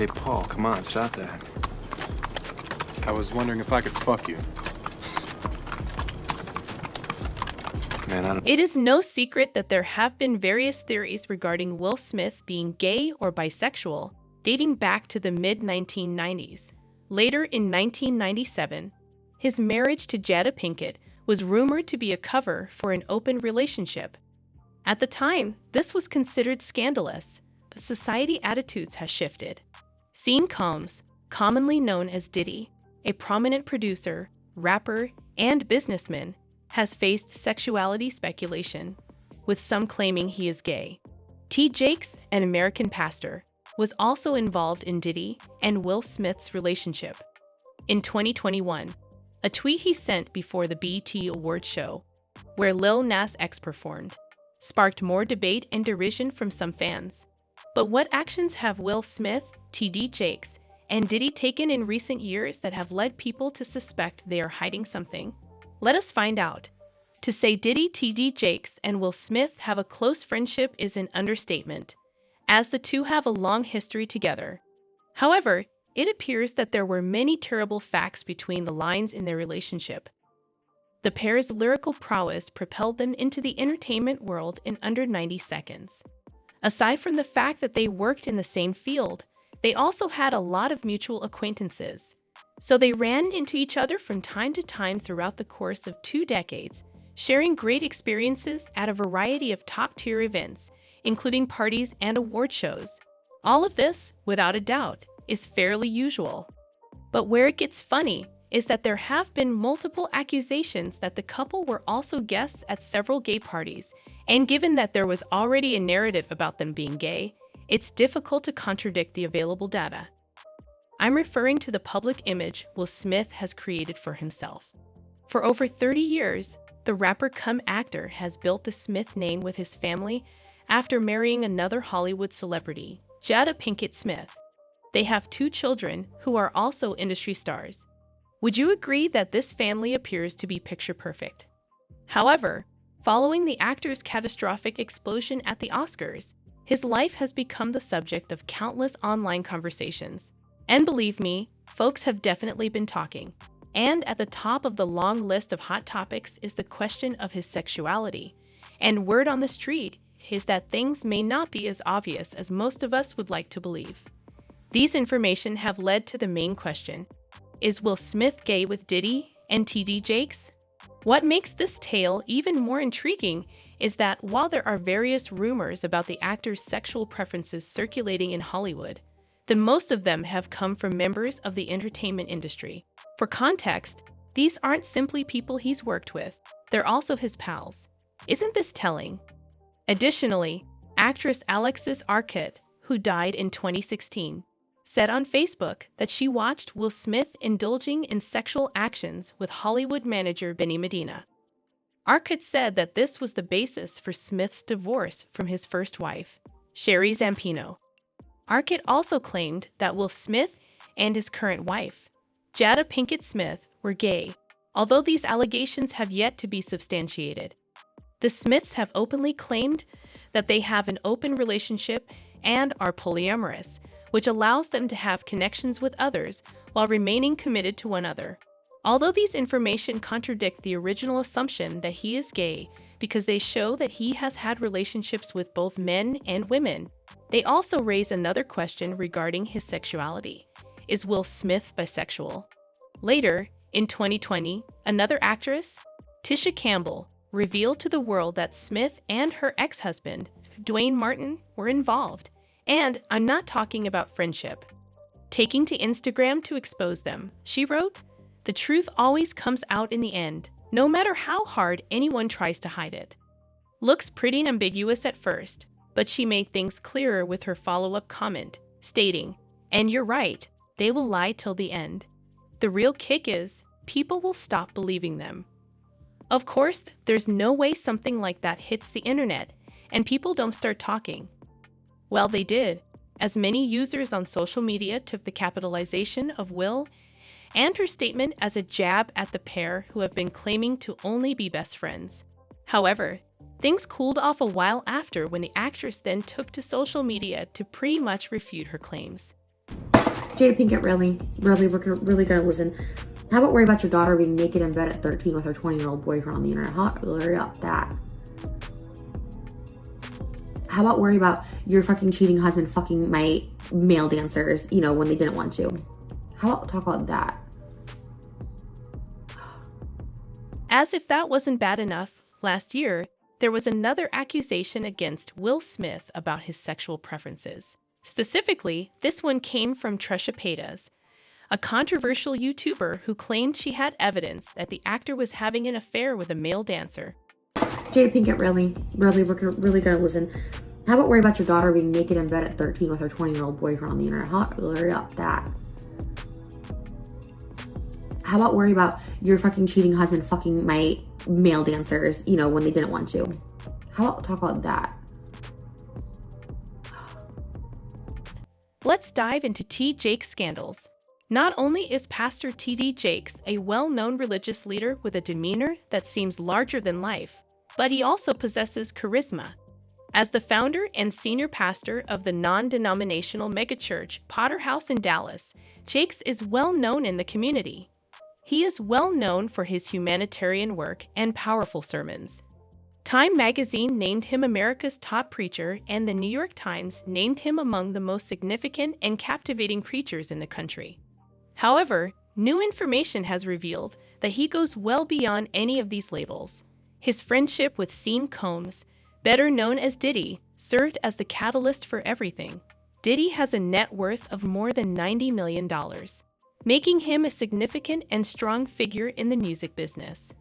Hey, Paul, come on, stop that. I was wondering if I could fuck you. Man, I don't... It is no secret that there have been various theories regarding Will Smith being gay or bisexual, dating back to the mid-1990s. Later in 1997, his marriage to Jada Pinkett was rumored to be a cover for an open relationship. At the time, this was considered scandalous, but society attitudes have shifted. Sean Combs, commonly known as Diddy, a prominent producer, rapper, and businessman, has faced sexuality speculation, with some claiming he is gay. Jakes, an American pastor, was also involved in Diddy and Will Smith's relationship. In 2021, a tweet he sent before the BET Awards show, where Lil Nas X performed, sparked more debate and derision from some fans. But what actions have Will Smith, Jakes, and Diddy taken in recent years that have led people to suspect they are hiding something? Let us find out. To say Diddy, Jakes, and Will Smith have a close friendship is an understatement, as the two have a long history together. However, it appears that there were many terrible facts between the lines in their relationship. The pair's lyrical prowess propelled them into the entertainment world in under 90 seconds. Aside from the fact that they worked in the same field, they also had a lot of mutual acquaintances. So they ran into each other from time to time throughout the course of 2 decades, sharing great experiences at a variety of top-tier events, including parties and award shows. All of this, without a doubt, is fairly usual. But where it gets funny is that there have been multiple accusations that the couple were also guests at several gay parties, and given that there was already a narrative about them being gay, it's difficult to contradict the available data. I'm referring to the public image Will Smith has created for himself. For over 30 years, the rapper-cum-actor has built the Smith name with his family after marrying another Hollywood celebrity, Jada Pinkett Smith. They have 2 children who are also industry stars. Would you agree that this family appears to be picture perfect? However, following the actor's catastrophic explosion at the Oscars, his life has become the subject of countless online conversations. And believe me, folks have definitely been talking. And at the top of the long list of hot topics is the question of his sexuality. And word on the street is that things may not be as obvious as most of us would like to believe. These information have led to the main question: is Will Smith gay with Diddy and Jakes? What makes this tale even more intriguing is that while there are various rumors about the actor's sexual preferences circulating in Hollywood, the most of them have come from members of the entertainment industry. For context, these aren't simply people he's worked with, they're also his pals. Isn't this telling? Additionally, actress Alexis Arquette, who died in 2016, said on Facebook that she watched Will Smith indulging in sexual actions with Hollywood manager Benny Medina. Arquette said that this was the basis for Smith's divorce from his first wife, Sherry Zampino. Arquette also claimed that Will Smith and his current wife, Jada Pinkett Smith, were gay, although these allegations have yet to be substantiated. The Smiths have openly claimed that they have an open relationship and are polyamorous, which allows them to have connections with others while remaining committed to one another. Although these information contradict the original assumption that he is gay because they show that he has had relationships with both men and women, they also raise another question regarding his sexuality. Is Will Smith bisexual? Later, in 2020, another actress, Tisha Campbell, revealed to the world that Smith and her ex-husband, Dwayne Martin, were involved. And I'm not talking about friendship. Taking to Instagram to expose them, she wrote, "The truth always comes out in the end, no matter how hard anyone tries to hide it." Looks pretty ambiguous at first, but she made things clearer with her follow-up comment, stating, "And you're right, they will lie till the end. The real kick is, people will stop believing them." Of course, there's no way something like that hits the internet, and people don't start talking. Well, they did, as many users on social media took the capitalization of Will and her statement as a jab at the pair who have been claiming to only be best friends. However, things cooled off a while after when the actress then took to social media to pretty much refute her claims. Jada Pinkett, we're gonna listen. How about worry about your daughter being naked in bed at 13 with her 20-year-old boyfriend on the internet? How worry about that? How about worry about your fucking cheating husband fucking my male dancers, you know, when they didn't want to? How about talk about that? As if that wasn't bad enough, last year, there was another accusation against Will Smith about his sexual preferences. Specifically, this one came from Trisha Paytas, a controversial YouTuber who claimed she had evidence that the actor was having an affair with a male dancer. Jada Pinkett, we're gonna listen. How about worry about your daughter being naked in bed at 13 with her 20-year-old boyfriend on the internet? How worry about that? How about worry about your fucking cheating husband fucking my male dancers, you know, when they didn't want to? How about talk about that? Let's dive into T. Jakes scandals. Not only is Pastor T.D. Jakes a well-known religious leader with a demeanor that seems larger than life, but he also possesses charisma. As the founder and senior pastor of the non-denominational megachurch Potter House in Dallas, Jakes is well known in the community. He is well known for his humanitarian work and powerful sermons. Time magazine named him America's top preacher, and the New York Times named him among the most significant and captivating preachers in the country. However, new information has revealed that he goes well beyond any of these labels. His friendship with Sean Combs, better known as Diddy, served as the catalyst for everything. Diddy has a net worth of more than $90 million, making him a significant and strong figure in the music business.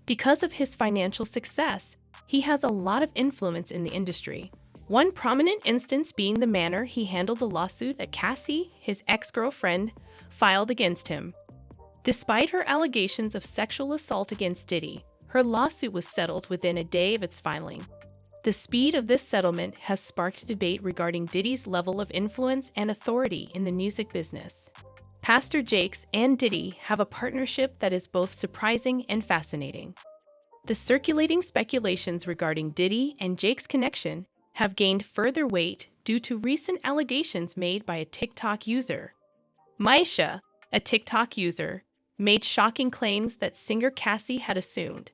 Because of his financial success, he has a lot of influence in the industry. One prominent instance being the manner he handled the lawsuit that Cassie, his ex-girlfriend, filed against him. Despite her allegations of sexual assault against Diddy, her lawsuit was settled within a day of its filing. The speed of this settlement has sparked debate regarding Diddy's level of influence and authority in the music business. Pastor Jakes and Diddy have a partnership that is both surprising and fascinating. The circulating speculations regarding Diddy and Jakes' connection have gained further weight due to recent allegations made by a TikTok user. Maisha, a TikTok user, made shocking claims that singer Cassie had assumed.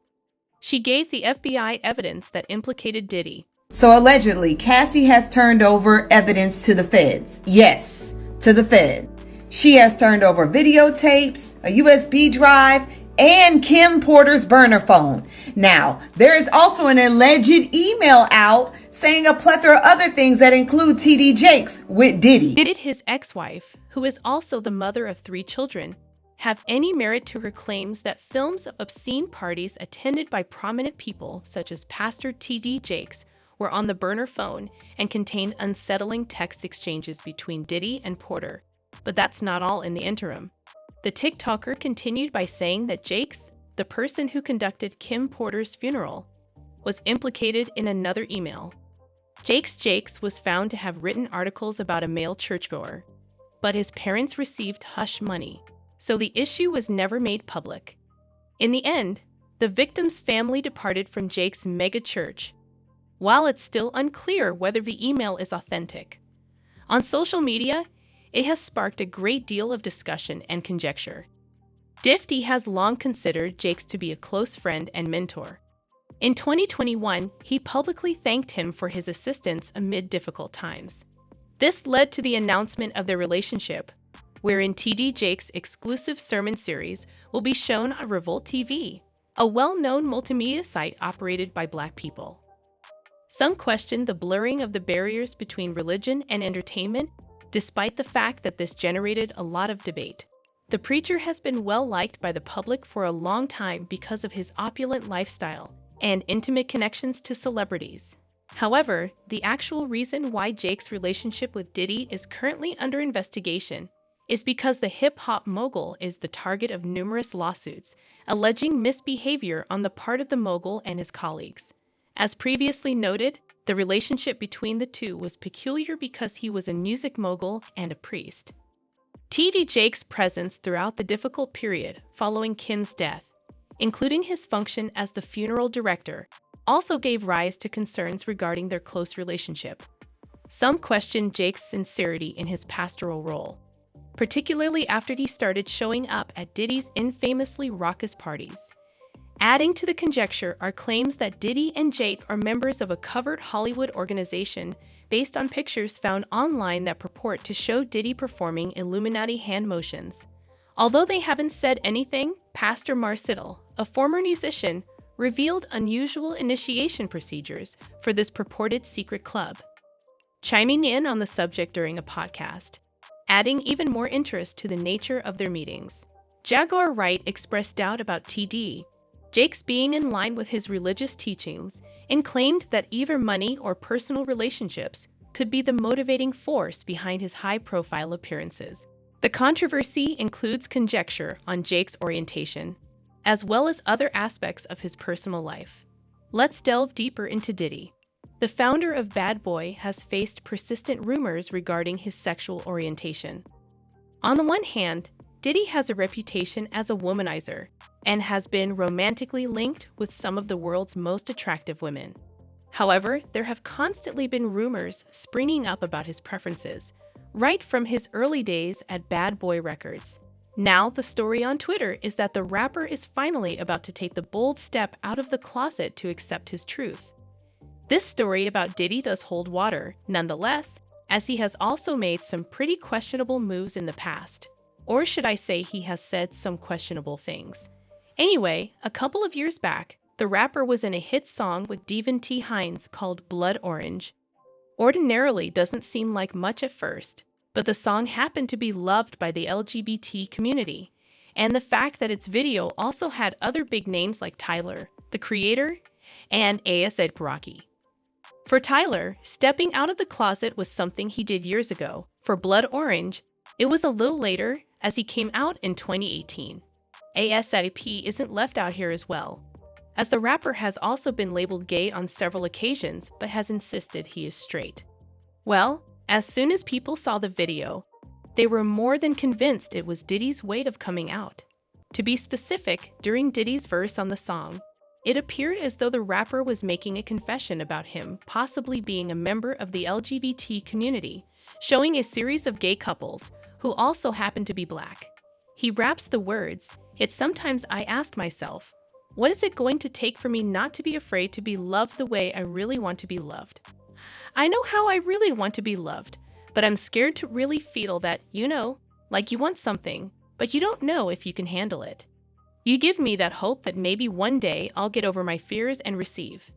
She gave the FBI evidence that implicated Diddy. So allegedly, Cassie has turned over evidence to the feds. Yes, to the feds. She has turned over videotapes, a USB drive, and Kim Porter's burner phone. Now, there is also an alleged email out saying a plethora of other things that include T.D. Jakes with Diddy. Did his ex-wife, who is also the mother of 3 children, have any merit to her claims that films of obscene parties attended by prominent people such as Pastor T.D. Jakes were on the burner phone and contained unsettling text exchanges between Diddy and Porter? But that's not all in the interim. The TikToker continued by saying that Jakes, the person who conducted Kim Porter's funeral, was implicated in another email. Jakes was found to have written articles about a male churchgoer, but his parents received hush money, so the issue was never made public. In the end, the victim's family departed from Jakes' mega church, while it's still unclear whether the email is authentic. On social media, it has sparked a great deal of discussion and conjecture. Difty has long considered Jakes to be a close friend and mentor. In 2021, he publicly thanked him for his assistance amid difficult times. This led to the announcement of their relationship, wherein T.D. Jakes' exclusive sermon series will be shown on Revolt TV, a well-known multimedia site operated by Black people. Some question the blurring of the barriers between religion and entertainment, despite the fact that this generated a lot of debate. The preacher has been well-liked by the public for a long time because of his opulent lifestyle and intimate connections to celebrities. However, the actual reason why Jakes' relationship with Diddy is currently under investigation is because the hip-hop mogul is the target of numerous lawsuits, alleging misbehavior on the part of the mogul and his colleagues. As previously noted, the relationship between the two was peculiar because he was a music mogul and a priest. T.D. Jakes' presence throughout the difficult period following Kim's death, including his function as the funeral director, also gave rise to concerns regarding their close relationship. Some questioned Jakes' sincerity in his pastoral role, particularly after he started showing up at Diddy's infamously raucous parties. Adding to the conjecture are claims that Diddy and Jake are members of a covert Hollywood organization based on pictures found online that purport to show Diddy performing Illuminati hand motions. Although they haven't said anything, Pastor Marcel, a former musician, revealed unusual initiation procedures for this purported secret club. Chiming in on the subject during a podcast, adding even more interest to the nature of their meetings, Jaguar Wright expressed doubt about TD, Jake's being in line with his religious teachings, and claimed that either money or personal relationships could be the motivating force behind his high-profile appearances. The controversy includes conjecture on Jake's orientation, as well as other aspects of his personal life. Let's delve deeper into Diddy. The founder of Bad Boy has faced persistent rumors regarding his sexual orientation. On the one hand, Diddy has a reputation as a womanizer and has been romantically linked with some of the world's most attractive women. However, there have constantly been rumors springing up about his preferences, right from his early days at Bad Boy Records. Now, the story on Twitter is that the rapper is finally about to take the bold step out of the closet to accept his truth. This story about Diddy does hold water, nonetheless, as he has also made some pretty questionable moves in the past. Or should I say he has said some questionable things. Anyway, a couple of years back, the rapper was in a hit song with Devin T. Hines called Blood Orange. Ordinarily doesn't seem like much at first, but the song happened to be loved by the LGBT community, and the fact that its video also had other big names like Tyler, the Creator, and A$AP Rocky. For Tyler, stepping out of the closet was something he did years ago. For Blood Orange, it was a little later, as he came out in 2018. A$AP isn't left out here as well, as the rapper has also been labeled gay on several occasions but has insisted he is straight. Well, as soon as people saw the video, they were more than convinced it was Diddy's way of coming out. To be specific, during Diddy's verse on the song, it appeared as though the rapper was making a confession about him possibly being a member of the LGBT community, showing a series of gay couples who also happen to be black. He raps the words, "Yet sometimes I ask myself, what is it going to take for me not to be afraid to be loved the way I really want to be loved? I know how I really want to be loved, but I'm scared to really feel that, like you want something, but you don't know if you can handle it. You give me that hope that maybe one day I'll get over my fears and receive."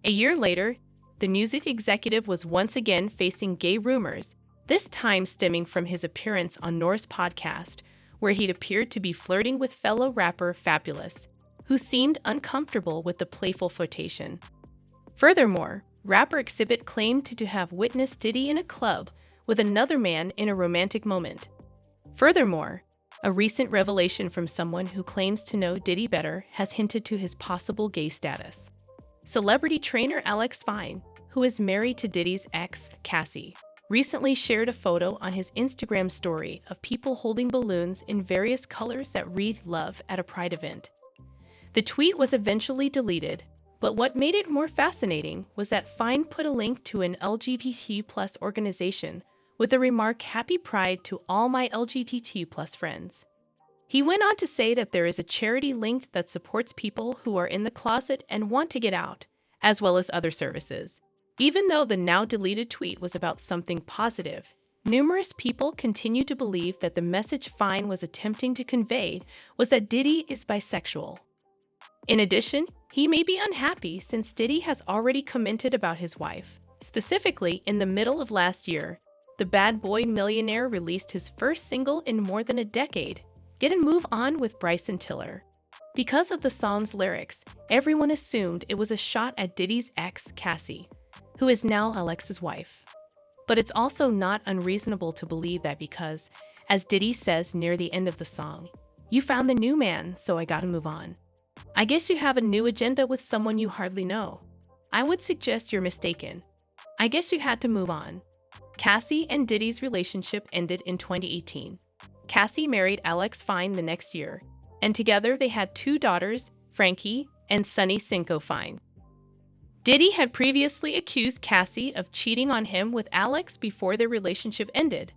A year later, the music executive was once again facing gay rumors, this time stemming from his appearance on North's podcast, where he'd appeared to be flirting with fellow rapper Fabulous, who seemed uncomfortable with the playful flirtation. Furthermore, rapper Exhibit claimed to have witnessed Diddy in a club with another man in a romantic moment. Furthermore, a recent revelation from someone who claims to know Diddy better has hinted to his possible gay status. Celebrity trainer Alex Fine, who is married to Diddy's ex, Cassie, recently shared a photo on his Instagram story of people holding balloons in various colors that read love at a Pride event. The tweet was eventually deleted, but what made it more fascinating was that Fine put a link to an LGBT+ organization with the remark, "Happy Pride to all my LGBT+ friends." He went on to say that there is a charity linked that supports people who are in the closet and want to get out, as well as other services. Even though the now deleted tweet was about something positive, numerous people continue to believe that the message Fine was attempting to convey was that Diddy is bisexual. In addition, he may be unhappy since Diddy has already commented about his wife. Specifically, in the middle of last year, the Bad Boy millionaire released his first single in more than a decade, "Get a Move On" with Bryson Tiller. Because of the song's lyrics, everyone assumed it was a shot at Diddy's ex, Cassie, who is now Alex's wife. But it's also not unreasonable to believe that because, as Diddy says near the end of the song, "You found the new man, so I gotta move on. I guess you have a new agenda with someone you hardly know. I would suggest you're mistaken. I guess you had to move on." Cassie and Diddy's relationship ended in 2018. Cassie married Alex Fine the next year, and together they had 2 daughters, Frankie and Sunny Cinco Fine. Diddy had previously accused Cassie of cheating on him with Alex before their relationship ended,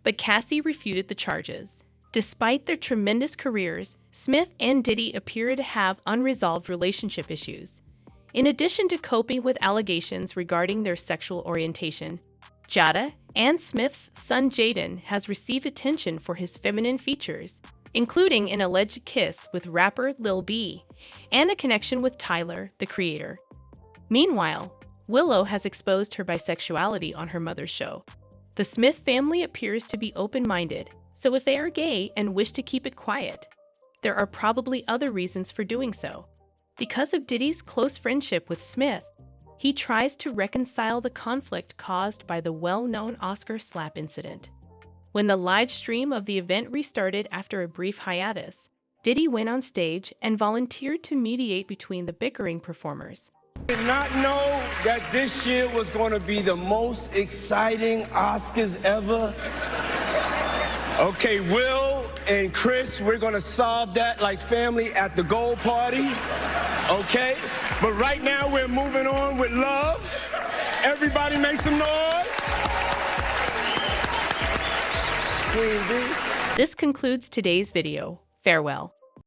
but Cassie refuted the charges. Despite their tremendous careers, Smith and Diddy appear to have unresolved relationship issues. In addition to coping with allegations regarding their sexual orientation, Jada and Smith's son Jaden has received attention for his feminine features, including an alleged kiss with rapper Lil B and a connection with Tyler, the Creator. Meanwhile, Willow has exposed her bisexuality on her mother's show. The Smith family appears to be open-minded, so if they are gay and wish to keep it quiet, there are probably other reasons for doing so. Because of Diddy's close friendship with Smith, he tries to reconcile the conflict caused by the well-known Oscar slap incident. When the live stream of the event restarted after a brief hiatus, Diddy went on stage and volunteered to mediate between the bickering performers. I did not know that this year was going to be the most exciting Oscars ever. Okay, Will and Chris, we're going to solve that like family at the gold party. Okay? But right now we're moving on with love. Everybody make some noise. Queen B. This concludes today's video. Farewell.